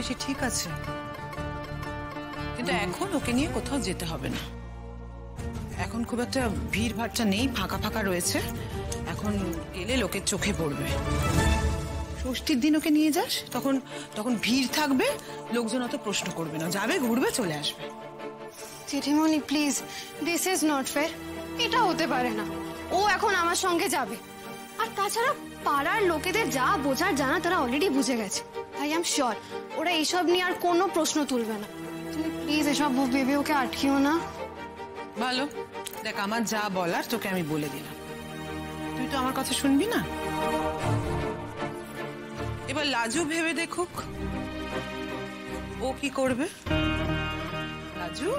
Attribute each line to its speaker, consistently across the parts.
Speaker 1: সে ঠিক আছে, কিন্তু এখন ওকে নিয়ে কোথাও যেতে হবে না। এখন খুব একটা ভিড় ভাট্টা নেই, ফাঁকা ফাঁকা রয়েছে। এখন এলে লোকের চোখে পড়বে। ষষ্ঠীর দিন ওকে নিয়ে যাস, তখন তখন ভিড় থাকবে, লোকজন অত প্রশ্ন করবে না, যাবে ঘুরবে চলে আসবে।
Speaker 2: জেঠিমণি please, this is not fair. এটা হতে পারে না। ও এখন আমার সঙ্গে যাবে, আর তাছাড়া পাড়ার লোকেদের যা বোঝার জানা তারা অলরেডি বুঝে গেছে। আই এম শিওর ওরা এইসব নিয়ে আর কোনো প্রশ্ন তুলবে না। তুমি প্লিজ এসব ভেবে ওকে আটকিও না।
Speaker 1: ভালো, দেখ আমার যা বলার তোকে আমি বলে দিলাম, তুই তো আমার কথা শুনবি না। এবার লাজু ভেবে দেখুক ও কি করবে। লাজু,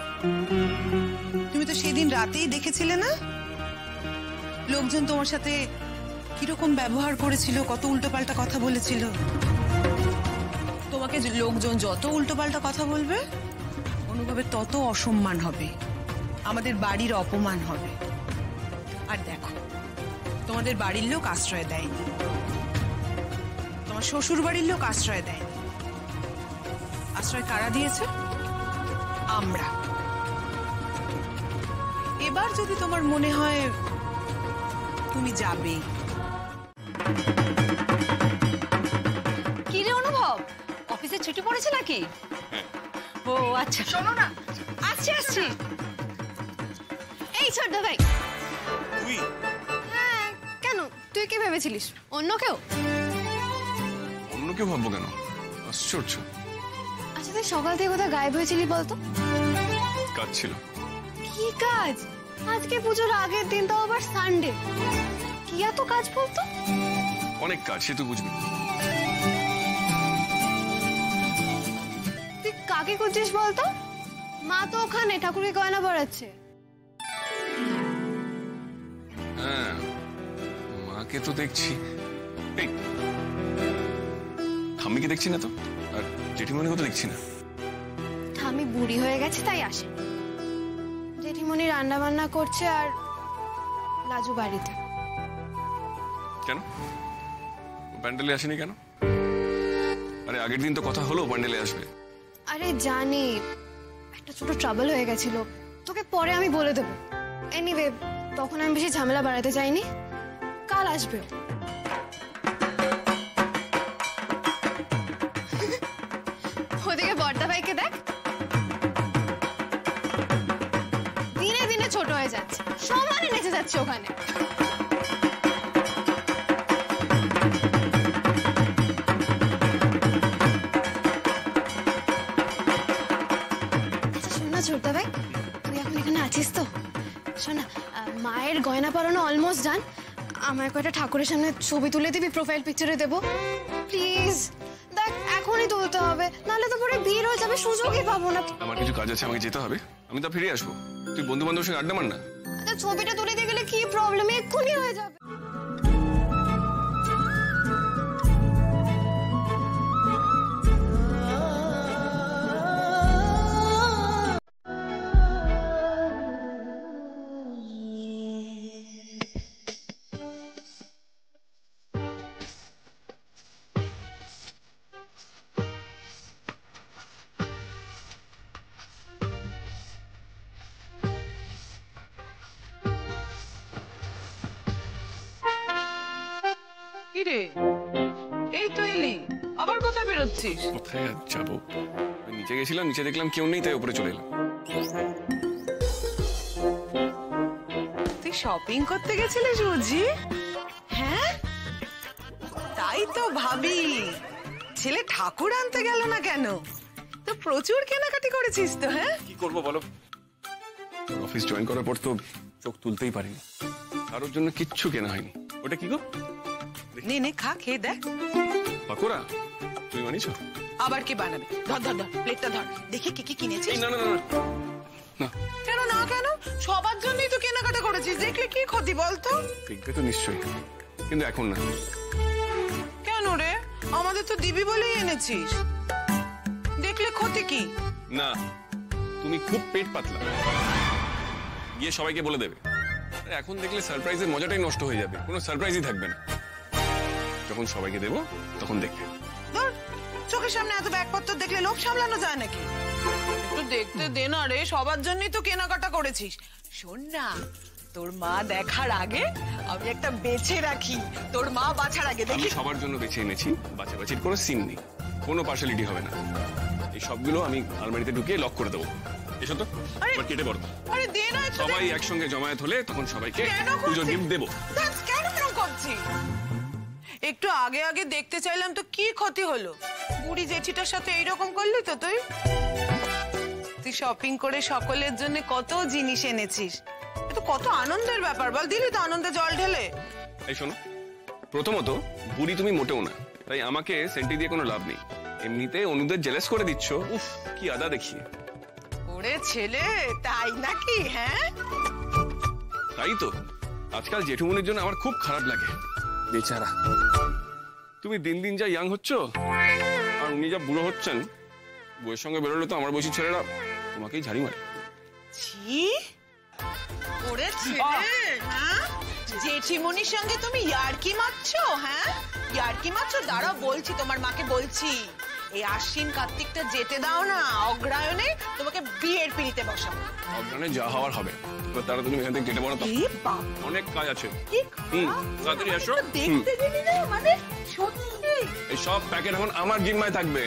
Speaker 1: তুমি তো সেদিন রাতেই দেখেছিলে না লোকজন তোমার সাথে কিরকম ব্যবহার করেছিল, কত উল্টোপাল্টা কথা বলেছিল। তোমাকে লোকজন যত উল্টোপাল্টা কথা বলবে অনুভবে তত অসম্মান হবে, আমাদের বাড়ির অপমান হবে। আর দেখো, তোমাদের বাড়ির লোক আশ্রয় দেয়নি, তোমার শ্বশুর বাড়ির লোক আশ্রয় দেয়নি। আশ্রয় কারা দিয়েছে? আমরা। এবার যদি তোমার মনে হয় তুমি যাবে।
Speaker 3: কি রে অনুভব, অফিসে ছুটি পড়েছে নাকি? ও আচ্ছা, শোনো না, আসছি আসছি।
Speaker 2: এই ছোট্ট ভাই।
Speaker 4: তুই?
Speaker 2: হ্যাঁ, কেন তুই কি ভেবেছিলিস অন্য কেউ?
Speaker 4: অন্য কেউ ভাববো কেন? আশ্চর্য।
Speaker 2: আচ্ছা তুই সকাল থেকে কোথায় গায়েব হয়েছিলি বলতো?
Speaker 4: কাজ ছিল।
Speaker 2: কি কাজ? আজকে পুজোর আগের দিন, তো আবার সানডে। কি এত কাজ বলতো?
Speaker 4: অনেক কাজ, সে তুই বুঝবি।
Speaker 2: তুই কাকে খুঁজছিস বলতো? মা তো ওখানে ঠাকুরকে গয়না পরাচ্ছে।
Speaker 4: হ্যাঁ, মাকে তো দেখছি। এই ঠাম্মিকে দেখছি না তো, আর জেঠিমণিকেও তো দেখছি না।
Speaker 2: ঠাম্মি বুড়ি হয়ে গেছে তাই আসে। জেঠিমণি রান্না বান্না করছে, আর লাজু বাড়িতে।
Speaker 4: কেন প্যান্ডেলে আসেনি কেন? আরে আগের দিন তো কথা হলো প্যান্ডেলে আসবে।
Speaker 2: আরে জানি, একটা ছোট ট্রাবল হয়ে গেছিল, তোকে পরে আমি বলে দেবো। এনিওয়ে, তখন আমি বেশি ঝামেলা বাড়াতে চাইনি। কাল আসবে। ওদিকে বড়দা ভাইকে দেখ, দিনে দিনে ছোট হয়ে যাচ্ছে, সমানে নেচে যাচ্ছে ওখানে। ছোটদা ভাই, তুই এখন এখানে আছিস তো? শোনা, মায়ের গয়না পরানো অলমোস্ট ডান। আমার কয়টা ঠাকুরের সামনে ছবি তুলে দিবি, প্রোফাইল পিকচারে দেবো প্লিজ। দেখ এখনই তুলতে হবে, নাহলে তো পরে ভিড় হয়ে যাবে, সুযোগই পাবো না।
Speaker 4: আমার কিছু কাজ আছে, আমাকে যেতে হবে। আমি তো ফিরে আসবো, তুই বন্ধু বান্ধবের সঙ্গে আড্ডা মার না।
Speaker 2: আচ্ছা ছবিটা তুলে দিয়ে গেলে কি প্রবলেম? এক্ষুনি হয়ে যাবে।
Speaker 1: কিরে, এই তো এলি, আবার কোথায় বেরোচ্ছিস?
Speaker 4: কোথায় আর যাবো, নিচে গেছিলাম, নিচে দেখলাম কেউ নেই, তাই উপরে চলে এলাম।
Speaker 1: তুই শপিং করতে গেছিলিস বুঝি? হ্যাঁ, তাই তো ভাবি, ছেলে ঠাকুর আনতে গেল না কেন? তো প্রচুর কেনাকাটি করেছিস তো। হ্যাঁ,
Speaker 4: কি করবো বলো, অফিস জয়েন করার পর তো চোখ তুলতেই পারিনি, কারোর জন্য কিচ্ছু কেনা হয়নি। ওটা কি গো?
Speaker 1: নে নে, খা, খেয়ে দেখ।
Speaker 4: পাকোড়া? তুমি বানিয়েছো?
Speaker 1: আবার কি বানাবে? ধর ধর ধর, প্লেটটা ধর, দেখি কি কি কিনেছিস।
Speaker 4: না না না না।
Speaker 1: কেন না কেন, সবার জন্যই তো কেনাকাটা করেছিস, দেখলে কি ক্ষতি বলতো?
Speaker 4: দেখবে তো নিশ্চয়ই, কিন্তু এখন না।
Speaker 1: কেন রে, আমাদের তো দিবি বলেই এনেছিস, দেখলে ক্ষতি কি?
Speaker 4: না, তুমি খুব পেট পাতলা, গিয়ে সবাইকে বলে দেবে। এখন দেখলে সারপ্রাইজের মজাটাই নষ্ট হয়ে যাবে, কোনো সারপ্রাইজই থাকবে না। যখন সবাইকে দেবো তখন দেখবে।
Speaker 1: ধর, চোখে চোখের সামনে এত ব্যাগপত্র দেখলে লোভ সামলানো যায় নাকি? একটু দেখতে দে না রে, সবার জন্যই তো কেনাকাটা করেছিস। শোন না, তোর মা দেখার আগে আমি একটা বেছে রাখি, তোর মা বাছার আগে
Speaker 4: আমি
Speaker 1: দেখি।
Speaker 4: সবার জন্য বেছে এনেছি, বাছাবাছির কোনো সিন নেই, কোনো পার্শালিটি হবে না। এই সবগুলো আমি আলমারিতে ঢুকিয়ে লক করে দেবো। এসো তো, এবার কেটে পড়ো।
Speaker 1: আরে দে না, একটু দে।
Speaker 4: সবাই একসঙ্গে জমায়েত হলে তখন সবাইকে
Speaker 1: কেন
Speaker 4: পুজো
Speaker 1: করছিস?
Speaker 4: গিফট দেবো।
Speaker 1: ধ্যাৎ, কেন এরকম করছিস? একটু আগে আগে দেখতে চাইলাম তো কি ক্ষতি হলো? বুড়ি জেঠিটার সাথে এইরকম করলি তো তুই? তুই শপিং করে সকলের জন্য কত জিনিস এনেছিস, এটা কত আনন্দের ব্যাপার বল, দিলি তো আনন্দে জল ঢেলে।
Speaker 4: এই শোনো, প্রথমত বুড়ি তুমি মোটেও না, তাই আমাকে সেন্টি দিয়ে কোনো লাভ নেই। এমনিতে অনুদের জেলাস করে দিচ্ছ, উফ কি আদা দেখিয়ে।
Speaker 1: ওরে ছেলে, তাই নাকি? হ্যাঁ,
Speaker 4: তাই তো আজকাল জেঠুমনির জন্য আমার খুব খারাপ লাগে, বেচারা। তুমি দিন দিন যা ইয়াং হচ্ছ আর উনি যা বুড়ো হচ্ছেন, বউয়ের সঙ্গে বেরোলে তো আমার বয়সী ছেলেরা তোমাকেই ঝাড়ি মারে।
Speaker 1: ছি, ওরে ছেলে, হ্যাঁ, জেঠিমনির সঙ্গে তুমি ইয়ার্কি মারছো? হ্যাঁ, ইয়ার্কি মারছো? দাঁড়াও বলছি, তোমার মাকে বলছি, এই আশ্বিন কার্তিকটা যেতে দাও না, অগ্রায়ণে তোমাকে বিয়ের পিড়িতে বসাবো।
Speaker 4: অজ্ঞানে যা হওয়ার হবে, এবার তারা তুমি এখান থেকে কেটে পড়ো তো,
Speaker 1: এ বাবা,
Speaker 4: অনেক কাজ আছে।
Speaker 1: কি
Speaker 4: তাড়াতাড়ি আসো।
Speaker 1: দেখতে দিলি না, মানে সত্যি।
Speaker 4: এই সব প্যাকেট এখন আমার জিম্মায় থাকবে।